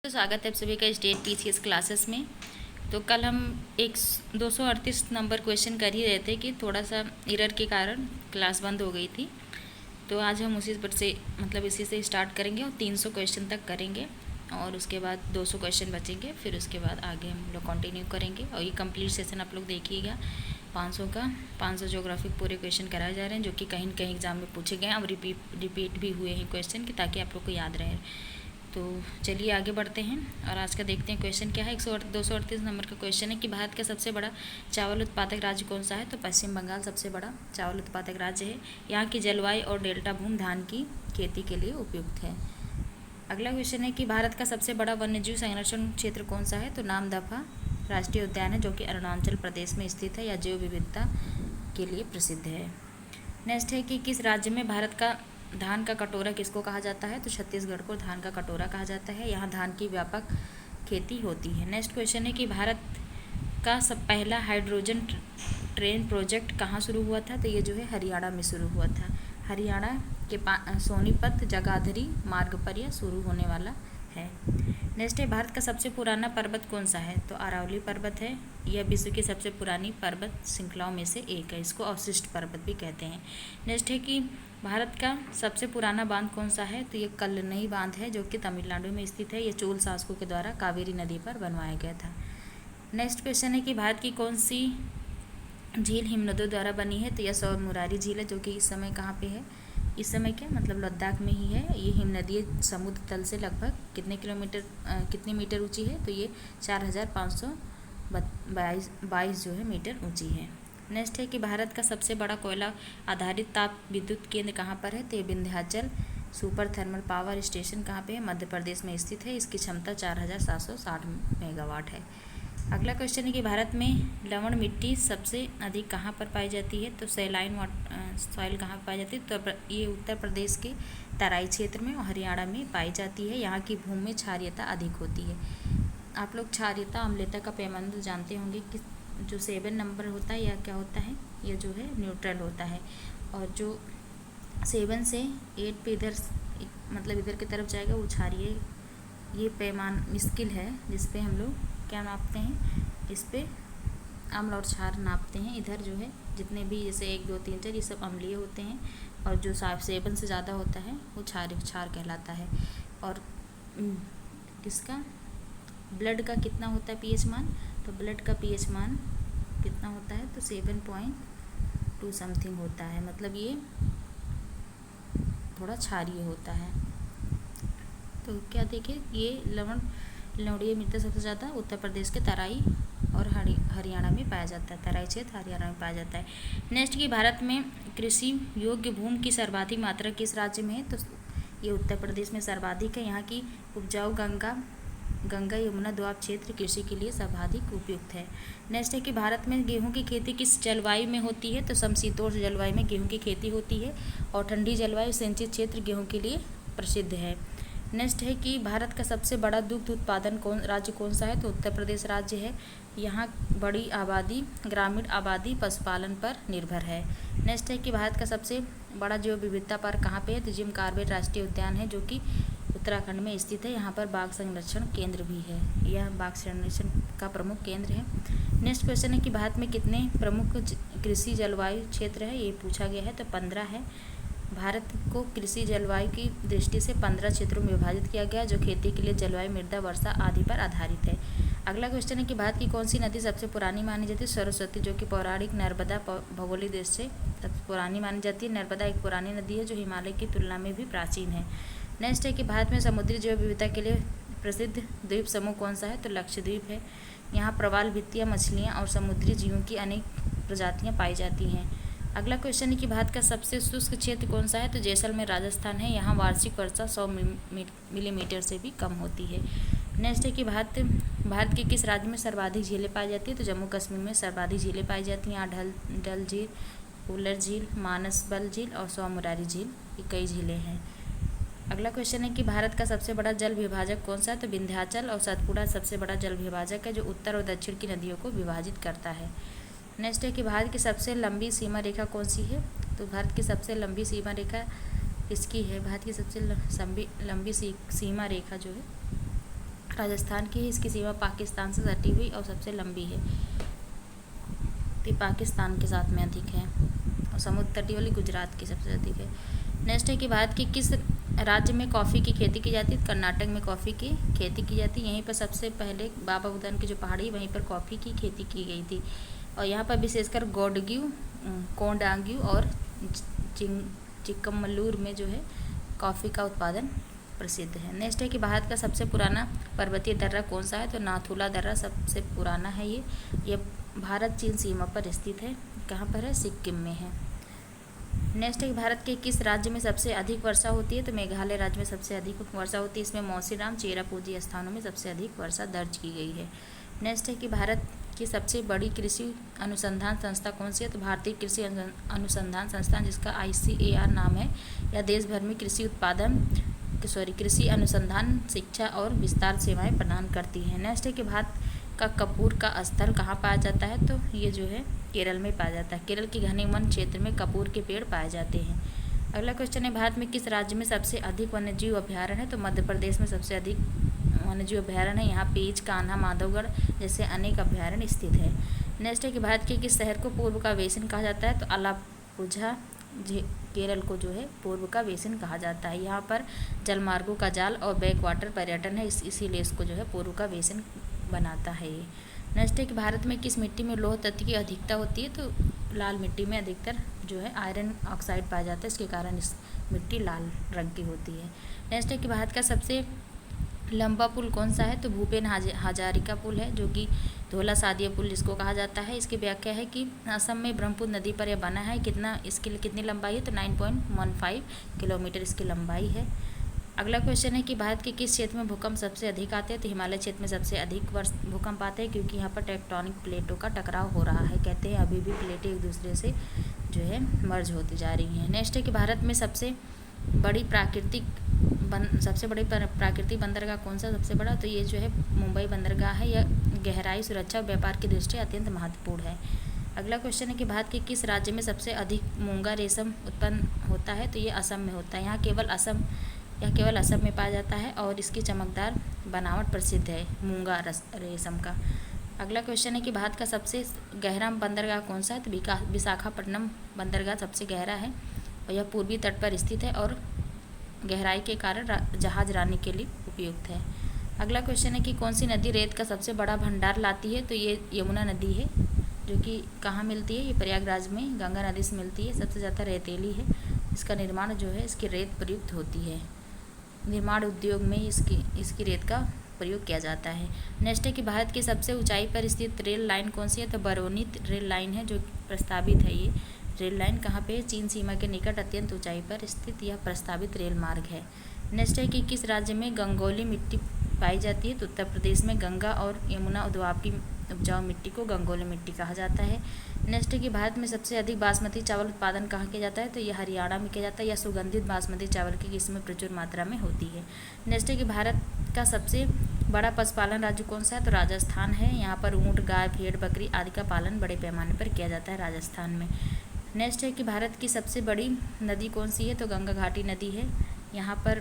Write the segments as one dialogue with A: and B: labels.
A: तो स्वागत है आप सभी का स्टेट पीसीएस क्लासेस में। तो कल हम एक 238 नंबर क्वेश्चन कर ही रहे थे कि थोड़ा सा एरर के कारण क्लास बंद हो गई थी। तो आज हम उसी पर से इसी से स्टार्ट करेंगे और 300 क्वेश्चन तक करेंगे और उसके बाद 200 क्वेश्चन बचेंगे। फिर उसके बाद आगे हम लोग कंटिन्यू करेंगे और ये कंप्लीट सेशन आप लोग देखिएगा। 500 का 500 ज्योग्राफिक पूरे क्वेश्चन कराए जा रहे हैं जो कि कहीं न कहीं एग्जाम में पूछे गए हैं। अब रिपीट भी हुए हैं क्वेश्चन कि ताकि आप लोग को याद रहे। तो चलिए आगे बढ़ते हैं और आज का देखते हैं क्वेश्चन क्या है। 238 नंबर का क्वेश्चन है कि भारत का सबसे बड़ा चावल उत्पादक राज्य कौन सा है। तो पश्चिम बंगाल सबसे बड़ा चावल उत्पादक राज्य है। यहाँ की जलवायु और डेल्टा भूमि धान की खेती के लिए उपयुक्त है। अगला क्वेश्चन है कि भारत का सबसे बड़ा वन्यजीव संरक्षण क्षेत्र कौन सा है। तो नामदफा राष्ट्रीय उद्यान है जो कि अरुणाचल प्रदेश में स्थित है या जैव विविधता के लिए प्रसिद्ध है। नेक्स्ट है कि किस राज्य में भारत का धान का कटोरा किसको कहा जाता है। तो छत्तीसगढ़ को धान का कटोरा कहा जाता है। यहाँ धान की व्यापक खेती होती है। नेक्स्ट क्वेश्चन है कि भारत का पहला हाइड्रोजन ट्रेन प्रोजेक्ट कहाँ शुरू हुआ था। तो ये जो है हरियाणा में शुरू हुआ था। हरियाणा के सोनीपत जगाधरी मार्ग पर यह शुरू होने वाला है। नेक्स्ट है भारत का सबसे पुराना पर्वत कौन सा है। तो अरावली पर्वत है। यह विश्व की सबसे पुरानी पर्वत श्रृंखलाओं में से एक है। इसको अवशिष्ट पर्वत भी कहते हैं। नेक्स्ट है कि भारत का सबसे पुराना बांध कौन सा है। तो ये कल्लनई बांध है जो कि तमिलनाडु में स्थित है। ये चोल शासकों के द्वारा कावेरी नदी पर बनवाया गया था। नेक्स्ट क्वेश्चन है कि भारत की कौन सी झील हिमनदों द्वारा बनी है। तो यह सौर मुरारी झील है जो कि इस समय कहाँ पे है। इस समय क्या लद्दाख में ही है। ये हिमनदी समुद्र तल से लगभग कितने मीटर ऊंची है। तो ये 4522 जो है मीटर ऊंची है। नेक्स्ट है कि भारत का सबसे बड़ा कोयला आधारित ताप विद्युत केंद्र कहाँ पर है। तो ये Vindhyachal super thermal power station कहाँ पे है। मध्य प्रदेश में स्थित है। इसकी क्षमता 4760 मेगावाट है। अगला क्वेश्चन है कि भारत में लवण मिट्टी सबसे अधिक कहाँ पर पाई जाती है। तो सैलाइन सॉइल कहाँ पर पाई जाती है। तो ये उत्तर प्रदेश के तराई क्षेत्र में और हरियाणा में पाई जाती है। यहाँ की भूमि में क्षारीयता अधिक होती है। आप लोग क्षारीयता अम्लता का पैमाना तो जानते होंगे कि जो 7 नंबर होता है यह क्या होता है। यह जो है न्यूट्रल होता है। और जो 7 से 8 पे इधर की तरफ जाएगा वो क्षारीय। ये पैमान स्केल है जिस पे हम लोग क्या नापते हैं। इस पे अम्ल और क्षार नापते हैं। इधर जो है जितने भी जैसे 1 2 3 4 ये सब अम्लीय होते हैं और जो 7 से ज़्यादा होता है वो क्षार कहलाता है। और इसका ब्लड का कितना होता है पीएच मान। तो ब्लड का पीएच मान कितना होता है। तो 7.2 समथिंग होता है। ये थोड़ा क्षारीय होता है। तो क्या देखिए ये लवणीय मिट्टी सबसे ज़्यादा उत्तर प्रदेश के तराई और हरियाणा में पाया जाता है। तराई क्षेत्र हरियाणा में पाया जाता है। नेक्स्ट की भारत में कृषि योग्य भूमि की सर्वाधिक मात्रा किस राज्य में है। तो ये उत्तर प्रदेश में सर्वाधिक है। यहाँ की उपजाऊ गंगा यमुना दोआब क्षेत्र कृषि के लिए सर्वाधिक उपयुक्त है। नेक्स्ट है कि भारत में गेहूं की खेती किस जलवायु में होती है। तो समशीतोष्ण जलवायु में गेहूं की खेती होती है और ठंडी जलवायु सिंचित क्षेत्र गेहूं के लिए प्रसिद्ध है। नेक्स्ट है कि भारत का सबसे बड़ा दुग्ध उत्पादन राज्य कौन सा है। तो उत्तर प्रदेश राज्य है। यहाँ बड़ी आबादी ग्रामीण आबादी पशुपालन पर निर्भर है। नेक्स्ट है कि भारत का सबसे बड़ा जैव विविधता पार्क कहाँ पे है। तो जिम कॉर्बेट राष्ट्रीय उद्यान है जो कि उत्तराखंड में स्थित है। यहाँ पर बाघ संरक्षण केंद्र भी है। यह बाघ संरक्षण का प्रमुख केंद्र है। नेक्स्ट क्वेश्चन है कि भारत में कितने प्रमुख कृषि जलवायु क्षेत्र है। ये पूछा गया है। तो 15 है। भारत को कृषि जलवायु की दृष्टि से 15 क्षेत्रों में विभाजित किया गया जो खेती के लिए जलवायु मृदा वर्षा आदि पर आधारित है। अगला क्वेश्चन है कि भारत की कौन सी नदी सबसे पुरानी मानी जाती है। सरस्वती जो कि पौराणिक नर्मदा भौगोलिक दृष्टि से सबसे पुरानी मानी जाती है। नर्मदा एक पुरानी नदी है जो हिमालय की तुलना में भी प्राचीन है। नेक्स्ट है कि भारत में समुद्री जैव विविधता के लिए प्रसिद्ध द्वीप समूह कौन सा है। तो लक्षद्वीप है। यहाँ प्रवाल भित्तियाँ मछलियाँ और समुद्री जीवों की अनेक प्रजातियाँ पाई जाती हैं। अगला क्वेश्चन है कि भारत का सबसे शुष्क क्षेत्र कौन सा है। तो जैसलमेर राजस्थान है। यहाँ वार्षिक वर्षा 100 मिलीमीटर से भी कम होती है। नेक्स्ट है कि भारत के किस राज्य में सर्वाधिक झीलें पाई जाती है। तो जम्मू कश्मीर में सर्वाधिक झीलें पाई जाती हैं। यहाँ डल झील उलर झील मानसबल झील और सौ मुरारी झील ये कई झीलें हैं। अगला क्वेश्चन है कि भारत का सबसे बड़ा जल विभाजक कौन सा है। तो विंध्याचल और सतपुड़ा सबसे बड़ा जल विभाजक है जो उत्तर और दक्षिण की नदियों को विभाजित करता है। नेक्स्ट है कि भारत की सबसे लंबी सीमा रेखा कौन सी है। तो भारत की सबसे लंबी सीमा रेखा इसकी है। भारत की सबसे लंबी सीमा रेखा जो है राजस्थान की है। इसकी सीमा पाकिस्तान से सटी हुई और सबसे लंबी है, तो पाकिस्तान के साथ में अधिक है। और समुद्र तटीय वाली गुजरात की सबसे अधिक है। नेक्स्ट है कि भारत के किस राज्य में कॉफ़ी की खेती की जाती है? कर्नाटक में कॉफ़ी की खेती की जाती है। यहीं पर सबसे पहले बाबा बुदन की जो पहाड़ी, वहीं पर कॉफ़ी की खेती की गई थी। और यहाँ पर विशेषकर गौडग्यू, कोंडांग्यू और चिक्कमगलूर में जो है कॉफ़ी का उत्पादन प्रसिद्ध है। नेक्स्ट है कि भारत का सबसे पुराना पर्वतीय दर्रा कौन सा है? तो नाथुला दर्रा सबसे पुराना है। ये भारत चीन सीमा पर स्थित है। कहाँ पर है? सिक्किम में है। नेक्स्ट है कि भारत के किस राज्य में सबसे अधिक वर्षा होती है? तो मेघालय राज्य में सबसे अधिक वर्षा होती है। इसमें मौसीराम, चेरापूंजी स्थानों में सबसे अधिक वर्षा दर्ज की गई है। नेक्स्ट है कि भारत की सबसे बड़ी कृषि अनुसंधान संस्था कौन सी है? तो भारतीय कृषि अनुसंधान संस्थान, जिसका ICAR नाम है। यह देश भर में कृषि अनुसंधान, शिक्षा और विस्तार सेवाएं प्रदान करती है। नेक्स्ट है कि भारत का कपूर का स्थल कहाँ पाया जाता है? तो ये जो है केरल में पाया जाता है। केरल के घने वन क्षेत्र में कपूर के पेड़ पाए जाते हैं। अगला क्वेश्चन है, भारत में किस राज्य में सबसे अधिक वन्यजीव अभ्यारण्य है? तो मध्य प्रदेश में सबसे अधिक वन्यजीव अभ्यारण्य है। यहाँ पेंच, कान्हा, माधवगढ़ जैसे अनेक अभ्यारण्य स्थित है। नेक्स्ट है कि भारत के किस शहर को पूर्व का बेसिन कहा जाता है? तो अलापुझा केरल को जो है पूर्व का बेसिन कहा जाता है। यहाँ पर जलमार्गों का जाल और बैक वाटर पर्यटन है, इसीलिए इसको जो है पूर्व का बेसिन बनाता है ये। नेक्स्ट है कि भारत में किस मिट्टी में लौह तत्व की अधिकता होती है? तो लाल मिट्टी में अधिकतर जो है आयरन ऑक्साइड पाया जाता है, इसके कारण इस मिट्टी लाल रंग की होती है। नेक्स्ट है कि भारत का सबसे लंबा पुल कौन सा है? तो भूपेन हजारिका पुल है, जो कि धौला सादिया पुल जिसको कहा जाता है। इसकी व्याख्या है कि असम में ब्रह्मपुत्र नदी पर यह बना है। इसके लिए कितनी लंबाई है? तो 9.15 किलोमीटर इसकी लंबाई है। अगला क्वेश्चन है कि भारत के किस क्षेत्र में भूकंप सबसे अधिक आते हैं? तो हिमालय क्षेत्र में सबसे अधिक भूकंप आते हैं, क्योंकि यहाँ पर टेक्टोनिक प्लेटों का टकराव हो रहा है। कहते हैं अभी भी प्लेटें एक दूसरे से जो है मर्ज होती जा रही हैं। नेक्स्ट है कि भारत में सबसे बड़ी प्राकृतिक बंदरगाह कौन सा सबसे बड़ा? तो ये जो है मुंबई बंदरगाह है। यह गहराई, सुरक्षा और व्यापार की दृष्टि अत्यंत महत्वपूर्ण है। अगला क्वेश्चन है कि भारत के किस राज्य में सबसे अधिक मूंगा रेशम उत्पन्न होता है? तो ये असम में होता है। यह केवल असम में पाया जाता है और इसकी चमकदार बनावट प्रसिद्ध है मूंगा रेशम का। अगला क्वेश्चन है कि भारत का सबसे गहरा बंदरगाह कौन सा है? तो विशाखापट्टनम बंदरगाह सबसे गहरा है और यह पूर्वी तट पर स्थित है और गहराई के कारण जहाज रानी के लिए उपयुक्त है। अगला क्वेश्चन है कि कौन सी नदी रेत का सबसे बड़ा भंडार लाती है? तो ये यमुना नदी है, जो कि कहाँ मिलती है? ये प्रयागराज में गंगा नदी से मिलती है। सबसे ज़्यादा रेतीली है। इसका निर्माण जो है इसकी रेत प्रयुक्त होती है। निर्माण उद्योग में इसकी रेत का प्रयोग किया जाता है। नेक्स्ट है कि भारत की सबसे ऊंचाई पर स्थित रेल लाइन कौन सी है? तो बरौनी रेल लाइन है, जो प्रस्तावित है। ये रेल लाइन कहाँ पे है? चीन सीमा के निकट अत्यंत ऊंचाई पर स्थित यह प्रस्तावित रेल मार्ग है। नेक्स्ट है कि किस राज्य में गंगोली मिट्टी पाई जाती है? तो उत्तर प्रदेश में गंगा और यमुना उद्वाब की उपजाऊ मिट्टी को गंगोली मिट्टी कहा जाता है। नेक्स्ट है कि भारत में सबसे अधिक बासमती चावल उत्पादन कहाँ किया जाता है? तो यह हरियाणा में किया जाता है। यह सुगंधित बासमती चावल की किस्में प्रचुर मात्रा में होती है। नेक्स्ट है कि भारत का सबसे बड़ा पशुपालन राज्य कौन सा है? तो राजस्थान है। यहाँ पर ऊँट, गाय, भेड़, बकरी आदि का पालन बड़े पैमाने पर किया जाता है राजस्थान में। नेक्स्ट है कि भारत की सबसे बड़ी नदी कौन सी है? तो गंगा घाटी नदी है। यहाँ पर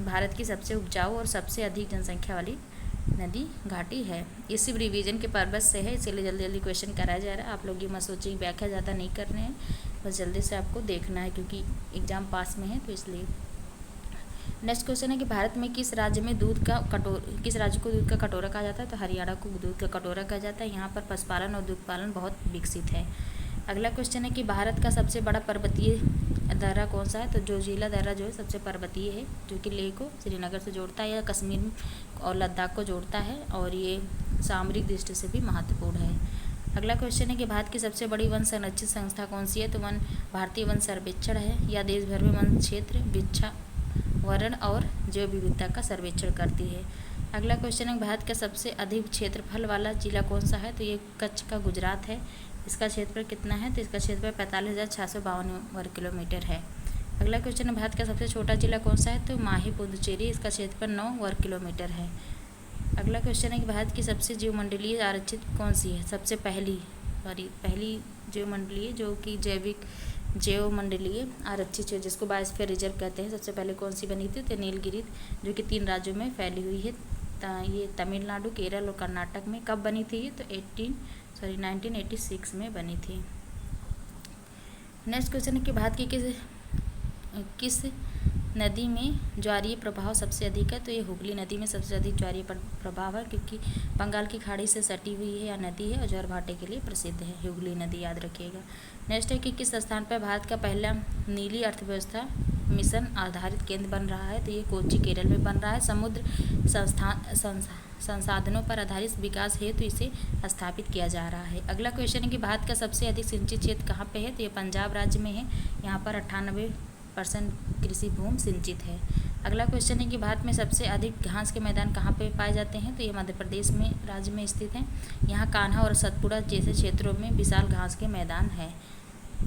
A: भारत की सबसे उपजाऊ और सबसे अधिक जनसंख्या वाली नदी घाटी है। इसी रिवीजन के पर्पज से है, इसलिए जल्दी जल्दी क्वेश्चन कराया जा रहा है। आप लोग ये मत सोचिए व्याख्या ज़्यादा नहीं कर रहे हैं, बस जल्दी से आपको देखना है क्योंकि एग्ज़ाम पास में है, तो इसलिए। नेक्स्ट क्वेश्चन है कि भारत में किस राज्य को दूध का कटोरा कहा जाता है? तो हरियाणा को दूध का कटोरा कहा जाता है। यहाँ पर पशुपालन और दूध पालन बहुत विकसित है। अगला क्वेश्चन है कि भारत का सबसे बड़ा पर्वतीय दर्रा कौन सा है? तो जोजिला दर्रा जो है सबसे पर्वतीय है, जो कि लेह को श्रीनगर से जोड़ता है, या कश्मीर और लद्दाख को जोड़ता है, और ये सामरिक दृष्टि से भी महत्वपूर्ण है। अगला क्वेश्चन है कि भारत की सबसे बड़ी वन संरक्षित संस्था कौन सी है? तो भारतीय वन सर्वेक्षण है। यह देश भर में वन क्षेत्र, वृक्षावरण और जैव विविधता का सर्वेक्षण करती है। अगला क्वेश्चन है भारत का सबसे अधिक क्षेत्रफल वाला जिला कौन सा है? तो ये कच्छ का गुजरात है। इसका क्षेत्रफल कितना है? तो इसका क्षेत्रफल 45,652 वर्ग किलोमीटर है। अगला क्वेश्चन है भारत का सबसे छोटा जिला कौन सा है? तो माही पुदुचेरी। इसका क्षेत्रफल 9 वर्ग किलोमीटर है। अगला क्वेश्चन है कि भारत की सबसे जीवमंडलीय आरक्षित कौन सी है? सबसे पहली जीवमंडलीय जो कि जैवमंडलीय आरक्षित है, जिसको बायोस्फीयर रिजर्व कहते हैं, सबसे पहले कौन सी बनी थी? तो नीलगिरी, जो कि 3 राज्यों में फैली हुई है। ये तमिलनाडु, केरल और कर्नाटक में। कब बनी थी ये? तो 1986 में बनी थी। नेक्स्ट क्वेश्चन है कि भारत की किस नदी में ज्वारीय प्रभाव सबसे अधिक है? तो ये हुगली नदी में सबसे अधिक ज्वारीय प्रभाव है, क्योंकि बंगाल की खाड़ी से सटी हुई है या नदी है और ज्वार भाटे के लिए प्रसिद्ध है हुगली नदी, याद रखिएगा। नेक्स्ट है कि किस स्थान पर भारत का पहला नीली अर्थव्यवस्था मिशन आधारित केंद्र बन रहा है? तो ये कोच्चि, केरल में बन रहा है। समुद्र संसाधनों पर आधारित विकास हेतु तो इसे स्थापित किया जा रहा है। अगला क्वेश्चन है कि भारत का सबसे अधिक सिंचित क्षेत्र कहाँ पे है? तो ये पंजाब राज्य में है। यहाँ पर 98% कृषि भूमि सिंचित है। अगला क्वेश्चन है कि भारत में सबसे अधिक घास के मैदान कहाँ पे पाए जाते हैं? तो ये मध्य प्रदेश में राज्य में स्थित है। यहाँ कान्हा और सतपुड़ा जैसे क्षेत्रों में विशाल घास के मैदान है।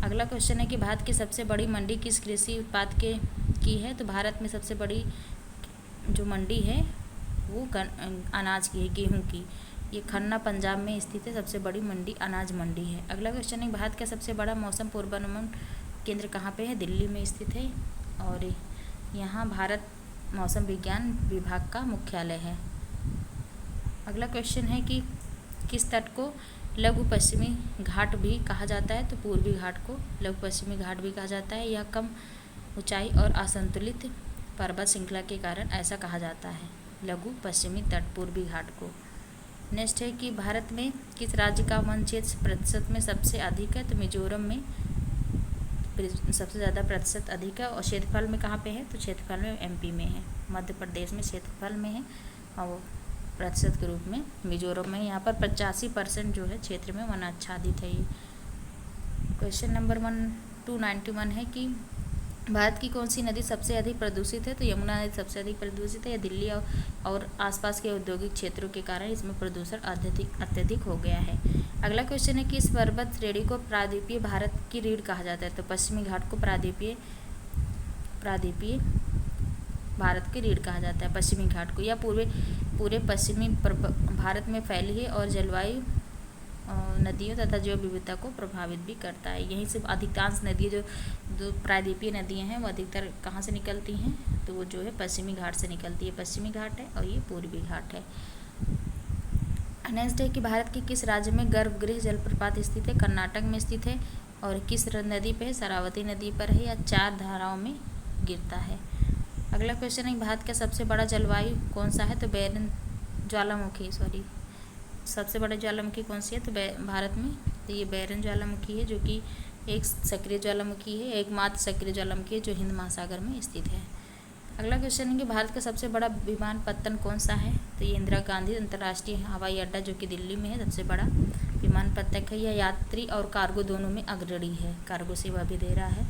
A: अगला क्वेश्चन है कि भारत की सबसे बड़ी मंडी किस कृषि उत्पाद की है? तो भारत में सबसे बड़ी जो मंडी है वो अनाज की है, गेहूं की। ये खन्ना पंजाब में स्थित है। सबसे बड़ी मंडी अनाज मंडी है। अगला क्वेश्चन है भारत का सबसे बड़ा मौसम पूर्वानुमान केंद्र कहाँ पे है? दिल्ली में स्थित है और यहाँ भारत मौसम विज्ञान विभाग का मुख्यालय है। अगला क्वेश्चन है कि किस तट को लघु पश्चिमी घाट भी कहा जाता है? तो पूर्वी घाट को लघु पश्चिमी घाट भी कहा जाता है। यह कम ऊंचाई और असंतुलित पर्वत श्रृंखला के कारण ऐसा कहा जाता है लघु पश्चिमी तट पूर्वी घाट को। नेक्स्ट है कि भारत में किस राज्य का वन क्षेत्र प्रतिशत में सबसे अधिक है? तो मिजोरम में सबसे ज़्यादा प्रतिशत अधिक है। और क्षेत्रफल में कहाँ पे है? तो क्षेत्रफल में एमपी में है। मध्य प्रदेश में क्षेत्रफल में है और प्रतिशत के रूप में मिजोरम में। यहाँ पर 85% जो है क्षेत्र में वन आच्छादित है। ये क्वेश्चन नंबर 291 है कि भारत की कौन सी नदी सबसे अधिक प्रदूषित है? तो यमुना नदी सबसे अधिक प्रदूषित है। यह दिल्ली और आसपास के औद्योगिक क्षेत्रों के कारण इसमें प्रदूषण अत्यधिक हो गया है। अगला क्वेश्चन है कि इस पर्वत श्रेणी को प्रायद्वीपीय भारत की रीढ़ कहा जाता है? तो पश्चिमी घाट को प्रायद्वीपीय भारत की रीढ़ कहा जाता है, पश्चिमी घाट को। यह पूरे पश्चिमी भारत में फैली है और जलवायु, नदियों तथा जैव विविधता को प्रभावित भी करता है। यहीं से अधिकांश नदियाँ जो प्रायद्वीपीय नदियाँ हैं वो अधिकतर कहाँ से निकलती हैं? तो वो जो है पश्चिमी घाट से निकलती है। पश्चिमी घाट है और ये पूर्वी घाट है। नेक्स्ट है कि भारत के किस राज्य में गर्भगृह जलप्रपात स्थित है? कर्नाटक में स्थित है। और किस नदी पर है? शरावती नदी पर है या 4 धाराओं में गिरता है। अगला क्वेश्चन है भारत का सबसे बड़ा जलवायु कौन सा है? तो सबसे बड़ा ज्वालामुखी कौन सी है? तो भारत में तो ये बैरन ज्वालामुखी है, जो कि एक सक्रिय ज्वालामुखी है, एकमात्र सक्रिय ज्वालामुखी है जो हिंद महासागर में स्थित है। अगला क्वेश्चन है कि भारत का सबसे बड़ा विमानपत्तन कौन सा है? तो ये इंदिरा गांधी अंतर्राष्ट्रीय हवाई अड्डा जो कि दिल्ली में है, सबसे बड़ा विमानपत्तन है। यह यात्री और कार्गो दोनों में अग्रणी है, कार्गो सेवा भी दे रहा है।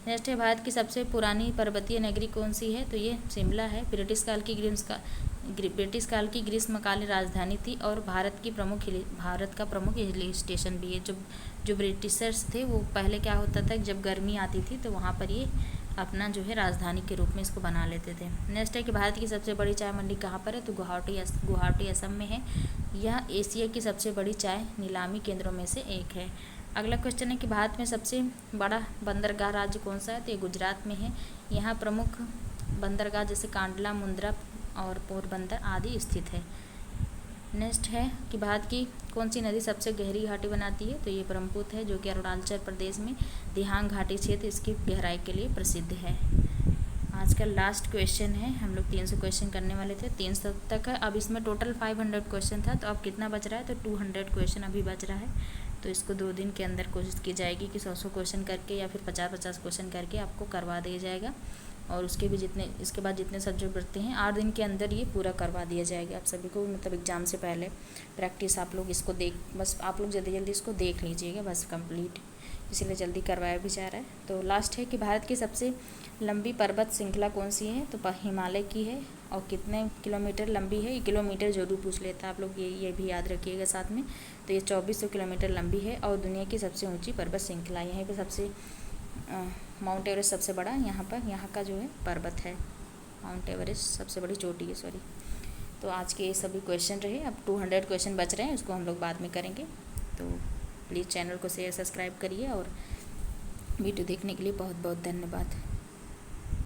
A: नेक्स्ट है भारत की सबसे पुरानी पर्वतीय नगरी कौन सी है? तो ये शिमला है। ब्रिटिश काल की ग्रीष्मकालीन राजधानी थी और भारत का प्रमुख हिल स्टेशन भी है। जो ब्रिटिशर्स थे वो पहले क्या होता था, जब गर्मी आती थी तो वहाँ पर ये अपना जो है राजधानी के रूप में इसको बना लेते थे। नेक्स्ट है कि भारत की सबसे बड़ी चाय मंडी कहाँ पर है? तो गुवाहाटी असम में है। यह एशिया की सबसे बड़ी चाय नीलामी केंद्रों में से एक है। अगला क्वेश्चन है कि भारत में सबसे बड़ा बंदरगाह राज्य कौन सा है? तो ये गुजरात में है। यहाँ प्रमुख बंदरगाह जैसे कांडला, मुंद्रा और पोरबंदर आदि स्थित है। नेक्स्ट है कि भारत की कौन सी नदी सबसे गहरी घाटी बनाती है? तो ये ब्रह्मपुत्र है, जो कि अरुणाचल प्रदेश में दिहांग घाटी क्षेत्र इसकी गहराई के लिए प्रसिद्ध है। आज का लास्ट क्वेश्चन है। हम लोग 300 क्वेश्चन करने वाले थे, 300 तक है। अब इसमें टोटल 500 क्वेश्चन था, तो अब कितना बच रहा है? तो 200 क्वेश्चन अभी बच रहा है। तो इसको 2 दिन के अंदर कोशिश की जाएगी कि 100 क्वेश्चन करके या फिर 50-50 क्वेश्चन करके आपको करवा दिया जाएगा। और इसके बाद जितने सब्जेक्ट बचते हैं 8 दिन के अंदर ये पूरा करवा दिया जाएगा आप सभी को। मतलब एग्ज़ाम से पहले प्रैक्टिस आप लोग इसको बस आप लोग जल्दी इसको देख लीजिएगा, बस कंप्लीट, इसीलिए जल्दी करवाया भी जा रहा है। तो लास्ट है कि भारत की सबसे लंबी पर्वत श्रृंखला कौन सी है? तो हिमालय की है। और कितने किलोमीटर लंबी है? ये किलोमीटर जरूर पूछ लेता है आप लोग, ये भी याद रखिएगा साथ में। तो ये 2400 किलोमीटर लंबी है और दुनिया की सबसे ऊंची पर्वत श्रृंखला। यहीं पे सबसे माउंट एवरेस्ट सबसे बड़ा यहाँ का जो है पर्वत है। माउंट एवरेस्ट सबसे बड़ी चोटी है, सॉरी। तो आज के ये सभी क्वेश्चन रहे। अब 200 क्वेश्चन बच रहे हैं, उसको हम लोग बाद में करेंगे। तो प्लीज़ चैनल को शेयर सब्सक्राइब करिए और वीडियो देखने के लिए बहुत बहुत धन्यवाद।